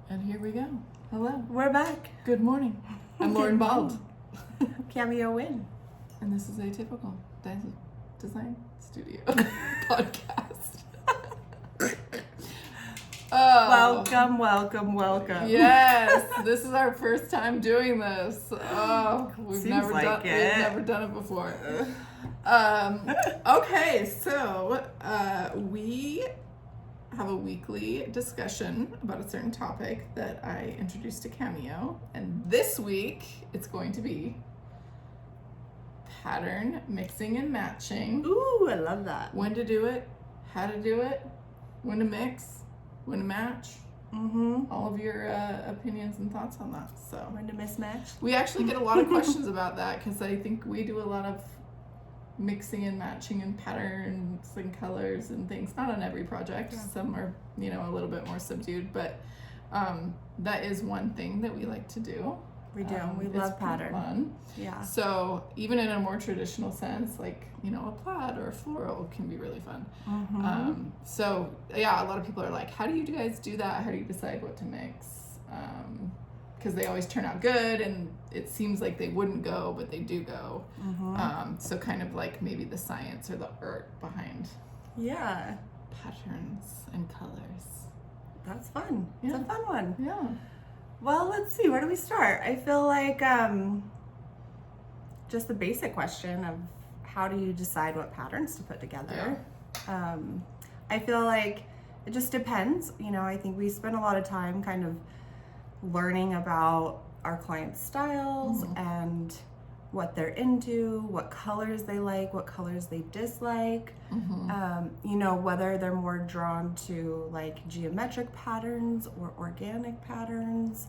And here we go. Hello. We're back. Good morning. I'm Lauren Bald. Cameo win. And this is Atypical Design Studio podcast. Welcome. Yes, this is our first time doing this. Oh, we've never done it before. Okay, so we have a weekly discussion about a certain topic that I introduced to Cameo, and this week it's going to be pattern mixing and matching. Ooh, I love that. When to do it, how to do it, when to mix, when to match. All of your opinions and thoughts on that. So When to mismatch. we actually get a lot of questions about that because I think we do a lot of mixing and matching and patterns and colors and things. Not on every project. Yeah. Some are, a little bit more subdued, but that is one thing that we like to do. We do. We It's love pretty pattern. fun. Yeah. So even in a more traditional sense, like, a plaid or a floral can be really fun. So yeah, a lot of people are like, how do you guys do that? How do you decide what to mix? Because they always turn out good and it seems like they wouldn't go, but they do go. So kind of like maybe the science or the art behind Yeah. patterns and colors. That's fun. Yeah. It's a fun one. Yeah. Well, let's see. Where do we start? I feel like just the basic question of how do you decide what patterns to put together? I feel like it just depends. I think we spend a lot of time kind of learning about our clients' styles and what they're into, what colors they like, what colors they dislike, whether they're more drawn to like geometric patterns or organic patterns,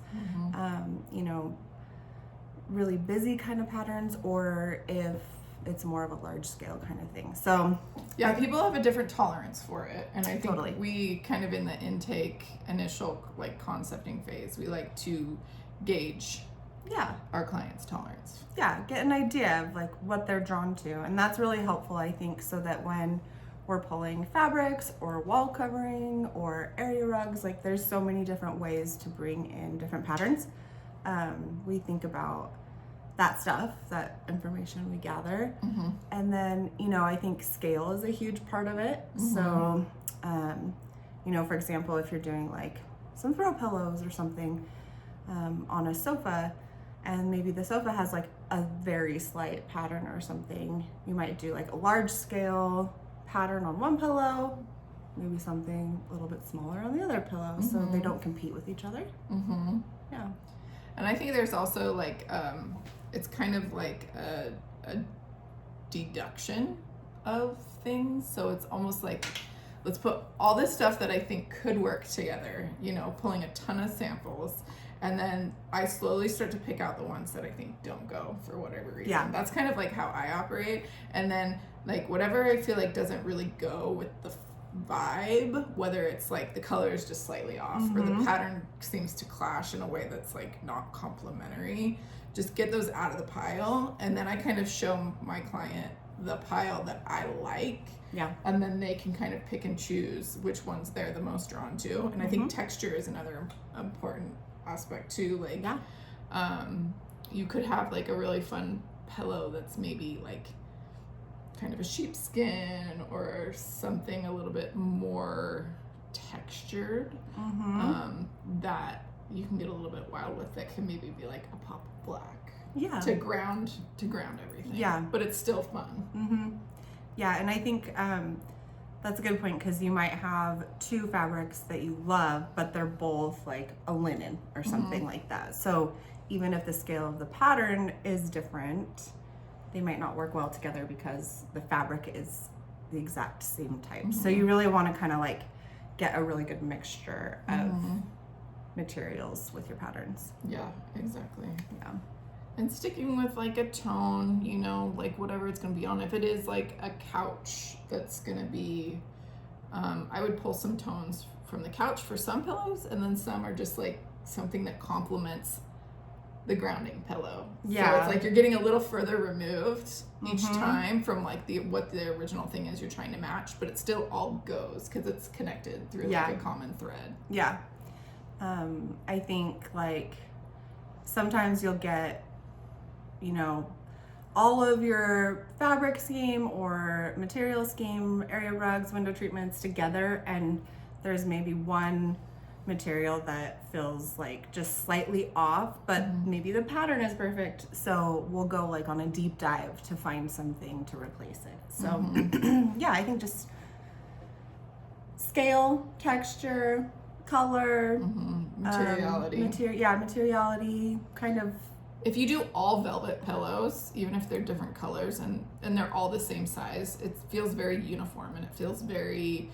really busy kind of patterns, or if it's more of a large scale kind of thing. So yeah, people have a different tolerance for it. And I think Totally. we kind of in the intake initial like concepting phase, we like to gauge our clients' tolerance. Yeah, get an idea of like what they're drawn to. And that's really helpful, I think, so that when we're pulling fabrics or wall covering or area rugs, like there's so many different ways to bring in different patterns. We think about that stuff, that information we gather. And then, I think scale is a huge part of it. So, for example, if you're doing like some throw pillows or something on a sofa, and maybe the sofa has like a very slight pattern or something, you might do like a large scale pattern on one pillow, maybe something a little bit smaller on the other pillow, so they don't compete with each other. Yeah. And I think there's also like, it's kind of like a deduction of things. So it's almost like, let's put all this stuff that I think could work together, pulling a ton of samples. And then I slowly start to pick out the ones that I think don't go for whatever reason. Yeah. That's kind of like how I operate. And then like whatever I feel like doesn't really go with the vibe, whether it's like the color is just slightly off or the pattern seems to clash in a way that's like not complementary, just get those out of the pile. And then I kind of show my client the pile that I like. Yeah. And then they can kind of pick and choose which ones they're the most drawn to. And I think texture is another important aspect too. Like, you could have like a really fun pillow that's maybe like kind of a sheepskin or something a little bit more textured, that you can get a little bit wild with, that can maybe be like a pop of black. Yeah. To ground everything. Yeah. But it's still fun. Yeah, and I think that's a good point, because you might have two fabrics that you love, but they're both like a linen or something like that. So even if the scale of the pattern is different, they might not work well together because the fabric is the exact same type. So you really want to kind of like get a really good mixture of materials with your patterns. Yeah, exactly. Yeah. And sticking with like a tone, like whatever it's going to be on. If it is like a couch that's going to be, I would pull some tones from the couch for some pillows, and then some are just like something that complements the grounding pillow. Yeah. So it's like you're getting a little further removed each time from like what the original thing is you're trying to match, but it still all goes because it's connected through like a common thread. Yeah. I think like sometimes you'll get, you know, all of your fabric scheme or material scheme, area rugs, window treatments together, and there's maybe one material that feels like just slightly off, but maybe the pattern is perfect. So we'll go like on a deep dive to find something to replace it. So yeah, I think just scale, texture, color, materiality. Materiality, kind of. If you do all velvet pillows, even if they're different colors and they're all the same size, it feels very uniform and it feels very,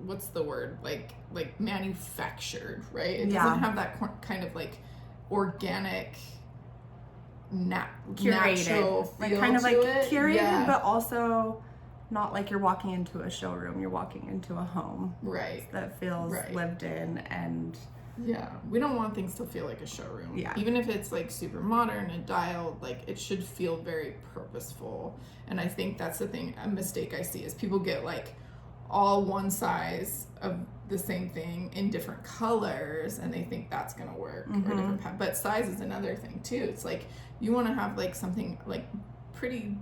what's the word? Like manufactured, right? It doesn't have that kind of like organic, natural feel like kind of to like it. curated, but also not like you're walking into a showroom. You're walking into a home, right? That feels lived in and. Yeah, we don't want things to feel like a showroom. Yeah. Even if it's like super modern and dialed, like it should feel very purposeful. And I think that's the thing, a mistake I see is people get like all one size of the same thing in different colors and they think that's gonna work or different but size is another thing too. It's like you want to have like something like pretty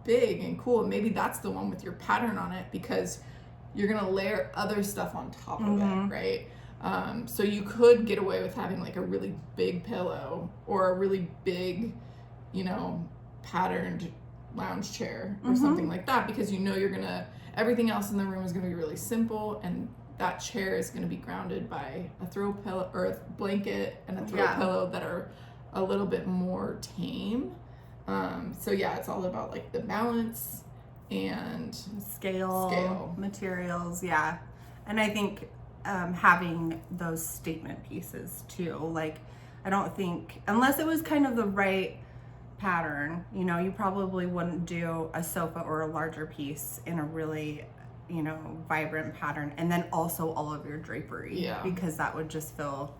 big and cool. Maybe that's the one with your pattern on it because you're gonna layer other stuff on top of it, right? So you could get away with having like a really big pillow or a really big, you know, patterned lounge chair or something like that because you know everything else in the room is gonna be really simple and that chair is gonna be grounded by a throw pillow or a blanket and a throw pillow that are a little bit more tame. So yeah, it's all about like the balance and scale. Materials, yeah. And I think having those statement pieces too. Like, I don't think, unless it was kind of the right pattern, you know, you probably wouldn't do a sofa or a larger piece in a really, you know, vibrant pattern and then also all of your drapery. Because that would just feel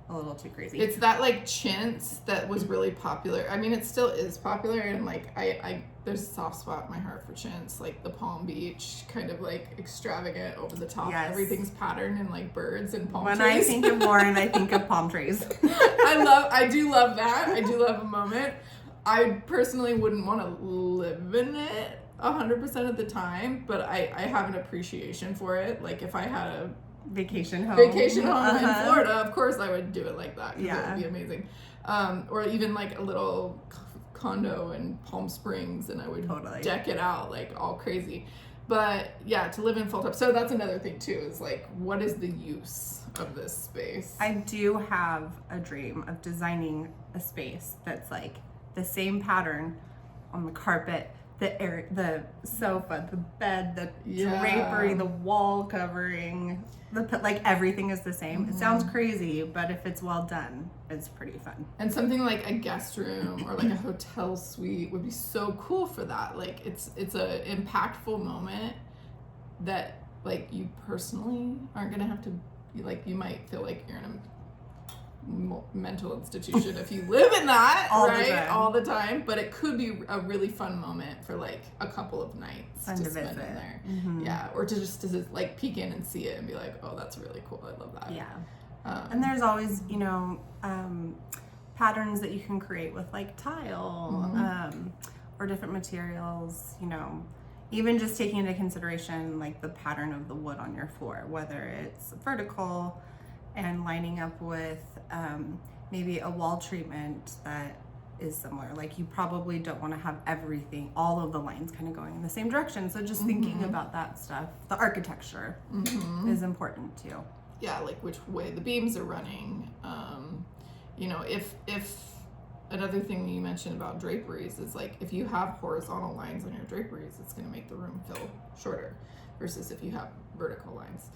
a little too crazy. It's that like chintz that was really popular. I mean, it still is popular and like I there's a soft spot in my heart for chintz, like the Palm Beach kind of like extravagant over the top. Everything's patterned in like birds and palm trees. When I think of Lauren, I think of palm trees. I do love that. I do love a moment. I personally wouldn't want to live in it 100% of the time, but I have an appreciation for it. Like if I had a vacation home in Florida, of course I would do it like that because it would be amazing. Or even like a little condo in Palm Springs and I would deck it out like all crazy. But yeah, to live in full time. So that's another thing too, is like, what is the use of this space? I do have a dream of designing a space that's like the same pattern on the carpet, the sofa, the bed, the drapery, the wall covering, like everything is the same. It sounds crazy, but if it's well done, it's pretty fun. And something like a guest room or like a hotel suite would be so cool for that. Like it's a impactful moment that like you personally aren't gonna have to, like you might feel like you're in a mental institution if you live in that all the time, but it could be a really fun moment for like a couple of nights to spend in there. Or to just like peek in and see it and be like, oh, that's really cool, I love that. And there's always, you know, patterns that you can create with like tile or different materials, you know, even just taking into consideration like the pattern of the wood on your floor, whether it's vertical and lining up with maybe a wall treatment that is similar. Like you probably don't want to have everything, all of the lines kind of going in the same direction. So just thinking about that stuff, the architecture is important too. Yeah, like which way the beams are running. You know, if another thing you mentioned about draperies is like if you have horizontal lines on your draperies, it's going to make the room feel shorter versus if you have vertical lines.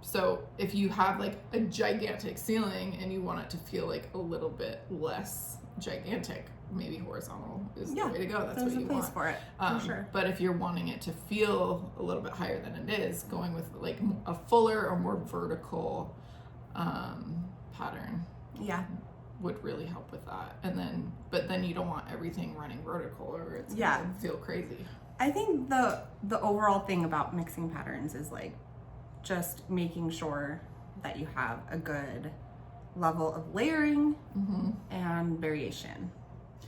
So if you have like a gigantic ceiling and you want it to feel like a little bit less gigantic, maybe horizontal is the way to go. That's what you want. For it, for sure. But if you're wanting it to feel a little bit higher than it is, going with like a fuller or more vertical pattern would really help with that. And then you don't want everything running vertical or it's gonna feel crazy. I think the overall thing about mixing patterns is like just making sure that you have a good level of layering and variation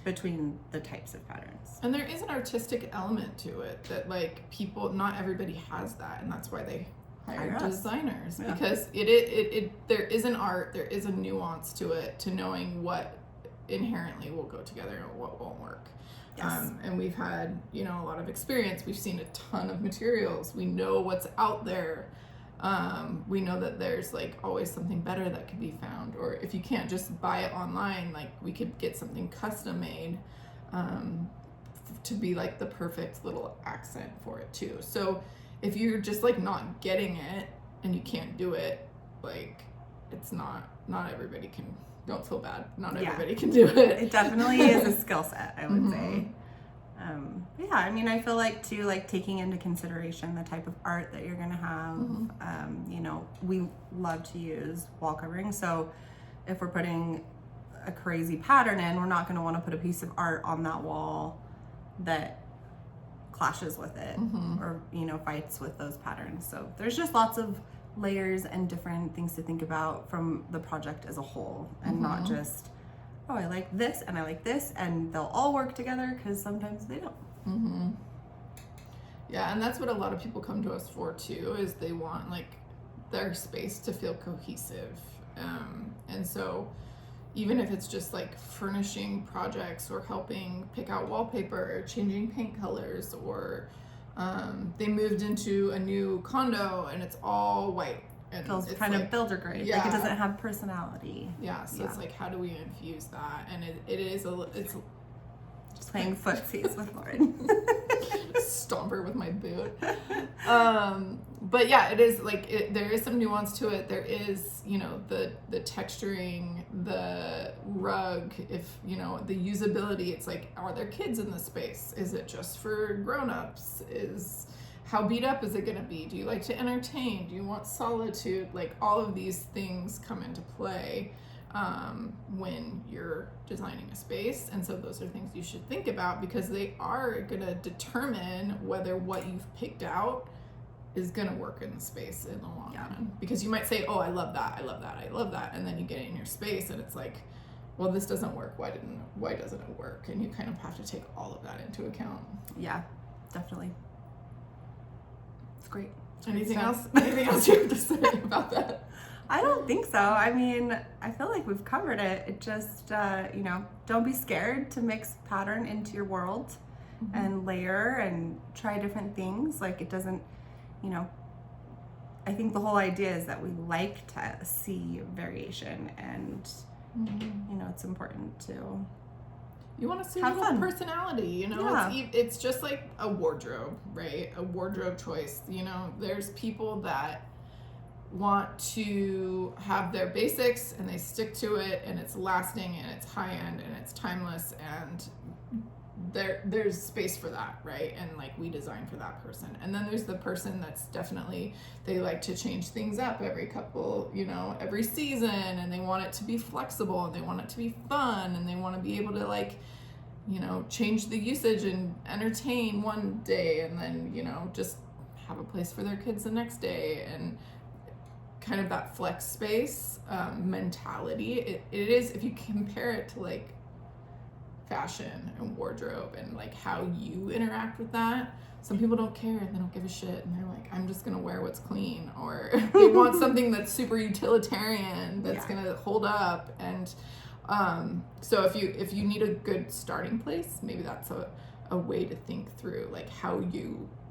between the types of patterns. And there is an artistic element to it that like people, not everybody has that, and that's why they hire designers, because it there is an art, there is a nuance to it, to knowing what inherently will go together and what won't work. Yes. And we've had, you know, a lot of experience. We've seen a ton of materials. We know what's out there. We know that there's like always something better that could be found, or if you can't just buy it online, like we could get something custom made to be like the perfect little accent for it too. So if you're just like not getting it and you can't do it, like it's not everybody can. Don't feel bad. Not everybody can do it. It definitely is a skill set, I would say. Yeah, I mean, I feel like too, like taking into consideration the type of art that you're gonna have. You know, we love to use wall covering, so if we're putting a crazy pattern in, we're not gonna want to put a piece of art on that wall that clashes with it or, you know, fights with those patterns. So there's just lots of layers and different things to think about from the project as a whole, and not just, oh, I like this and I like this and they'll all work together, because sometimes they don't. Yeah, and that's what a lot of people come to us for too, is they want like their space to feel cohesive. And so even if it's just like furnishing projects or helping pick out wallpaper or changing paint colors, or they moved into a new condo and it's all white and feels it's kind like, of builder grade, like it doesn't have personality. So it's like, how do we infuse that? And it's just playing footsies with Lauren. Stomp her with my boot. But yeah, it is like there is some nuance to it. There is, you know, the texturing, the rug, if you know, the usability. It's like, are there kids in the space? Is it just for grown-ups? How beat up is it going to be? Do you like to entertain? Do you want solitude? Like all of these things come into play when you're designing a space. And so those are things you should think about, because they are going to determine whether what you've picked out is going to work in the space in the long run. Because you might say, oh, I love that, I love that, I love that. And then you get it in your space and it's like, well, this doesn't work. Why doesn't it work? And you kind of have to take all of that into account. Yeah, definitely. It's great. Anything else you have to say about that? I don't think so. I mean, I feel like we've covered it. It just, you know, don't be scared to mix pattern into your world and layer and try different things. Like it doesn't, you know, I think the whole idea is that we like to see variation, and, you know, it's important to you want to see have little fun. Personality, you know. It's just like a wardrobe, right? A wardrobe choice. You know, there's people that want to have their basics and they stick to it, and it's lasting and it's high end and it's timeless, and there's space for that, right? And like we design for that person. And then there's the person that's definitely, they like to change things up every season, and they want it to be flexible and they want it to be fun, and they want to be able to like, you know, change the usage and entertain one day and then, you know, just have a place for their kids the next day. And kind of that flex space mentality, it is, if you compare it to like fashion and wardrobe and like how you interact with that, some people don't care and they don't give a shit, and they're like, I'm just gonna wear what's clean, or they want something that's super utilitarian that's gonna hold up. And so if you need a good starting place, maybe that's a way to think through like how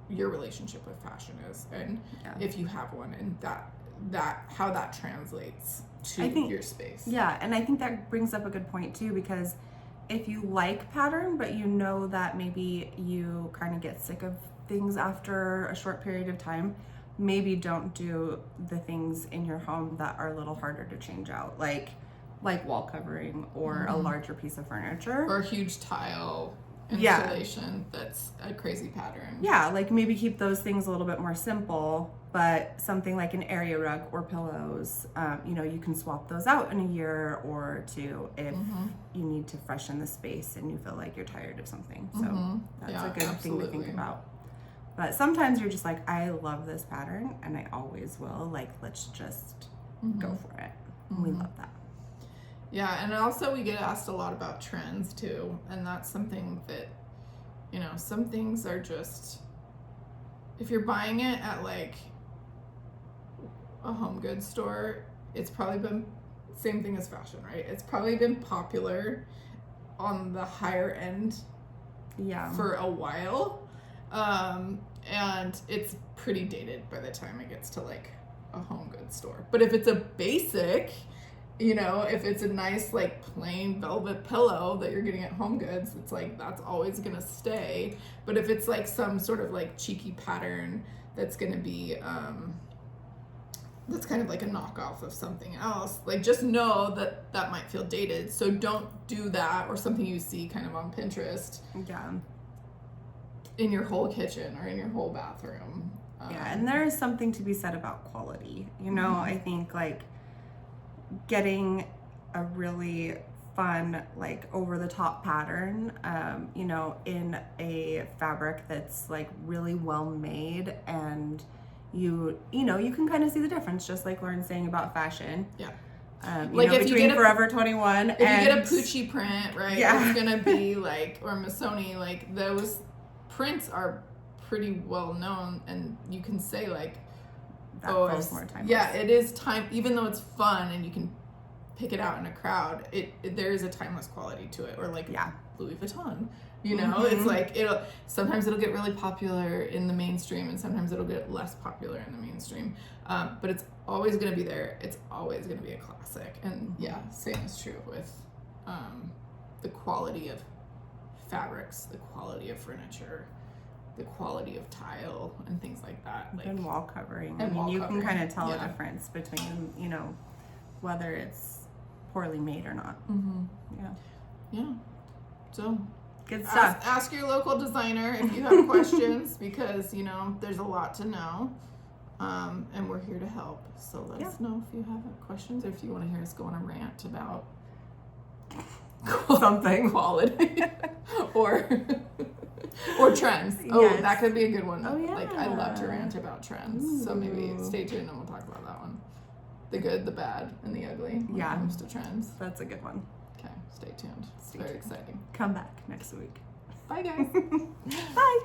your relationship with fashion is, and if you have one, and that how that translates to your space. Yeah, and I think that brings up a good point too, because if you like pattern, but you know that maybe you kind of get sick of things after a short period of time, maybe don't do the things in your home that are a little harder to change out, like wall covering or a larger piece of furniture. Or a huge tile installation that's a crazy pattern. Yeah, like maybe keep those things a little bit more simple, but something like an area rug or pillows, you know, you can swap those out in a year or two if you need to freshen the space and you feel like you're tired of something. So that's a good thing to think about. But sometimes you're just like, I love this pattern and I always will. Like, let's just go for it. And we love that. Yeah, and also we get asked a lot about trends too. And that's something that, you know, some things are just, if you're buying it at like a home goods store, it's probably been, same thing as fashion, right? It's probably been popular on the higher end for a while. And it's pretty dated by the time it gets to like a home goods store. But if it's a basic, you know, if it's a nice like plain velvet pillow that you're getting at Home Goods, it's like that's always gonna stay. But if it's like some sort of like cheeky pattern that's gonna be that's kind of like a knockoff of something else, like just know that that might feel dated. So don't do that, or something you see kind of on Pinterest. Yeah. In your whole kitchen or in your whole bathroom. Yeah, and there is something to be said about quality. You know, I think like getting a really fun, like over the top pattern, you know, in a fabric that's like really well made, and you know, you can kind of see the difference, just like Lauren's saying about fashion. Yeah. Like if between Forever 21 if you get a Poochie print, right? Yeah. It's gonna be like, or Missoni, like those prints are pretty well known, and you can say like, that feels more timeless. Yeah, it is time, even though it's fun and you can pick it out in a crowd, there is a timeless quality to it. Or like Louis Vuitton, you know, it's like sometimes it'll get really popular in the mainstream, and sometimes it'll get less popular in the mainstream, but it's always going to be there. It's always going to be a classic. And same is true with the quality of fabrics, the quality of furniture, the quality of tile, and things like that. Like, and wall covering. And you can kind of tell a difference between, you know, whether it's poorly made or not. Yeah. So good stuff. Ask your local designer if you have questions, because, you know, there's a lot to know. And we're here to help. So let us know if you have questions, or if you want to hear us go on a rant about something quality or trends. Yes. That could be a good one. Oh, yeah. Like, I love to rant about trends. So maybe stay tuned and we'll talk about that one. The good, the bad, and the ugly when it comes to trends. That's a good one. Okay, stay tuned. It's very exciting. Come back next week. Bye, guys. Bye.